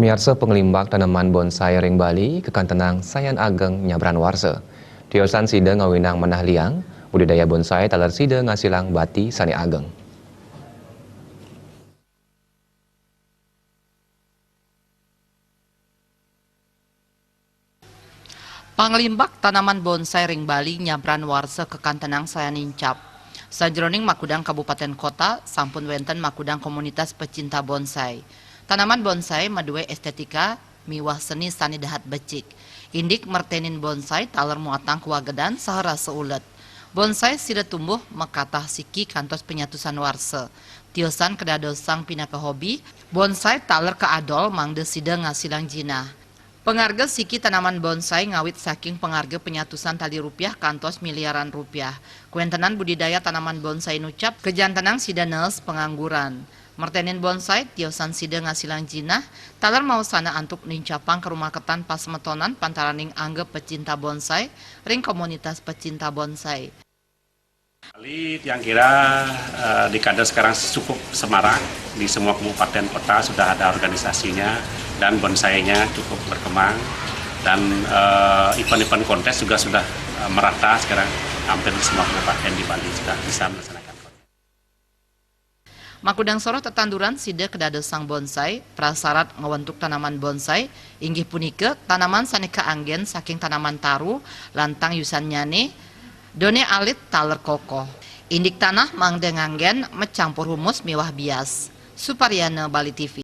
Pemirsa pengelimbak tanaman bonsai ring Bali, kekantenang Sayan Ageng Nyabran Warsa. Tiosan sida ngawinang manah liang, budidaya bonsai taler sida ngasilang bati sani ageng. Panglimbak tanaman bonsai ring Bali Nyabran Warsa kekantenang Sayan Incap. Sajroning Makudang Kabupaten Kota, sampun wenten Makudang komunitas pecinta bonsai. Tanaman bonsai madue estetika miwah seni sani dahat becik. Indik mertenin bonsai taler muatang kuwagedan sahara seulet. Bonsai sida tumbuh mekatah siki kantos penyatusan warsa. Tiosan kedadosang pinaka hobi, bonsai taler ke adol mangde sida ngasilang jinah. Pengarga siki tanaman bonsai ngawit saking pengarga penyatusan tali rupiah kantos miliaran rupiah. Kuentenan budidaya tanaman bonsai nucap kejantanang sida neus pengangguran. Mertenin bonsai tiosan sida ngasilang jinah, taler mau sana antuk nincapang ke rumah ketan pas metonan pantaraning anggap pecinta bonsai, ring komunitas pecinta bonsai. Kali yang kira di kader sekarang cukup semarak, di semua kabupaten kota sudah ada organisasinya dan bonsainya cukup berkembang dan event-event kontes juga sudah merata sekarang hampir di semua kabupaten di Bali sudah bisa melaksanakan. Makudang sorot tetanduran sida kedadosang bonsai, prasarat ngawentuk tanaman bonsai, inggih punika tanaman saneka anggen saking tanaman taru, lantang yusan nyane, done alit taler kokoh. Indik tanah mangde nganggen mecampur humus miwah bias. Suparyana Bali TV.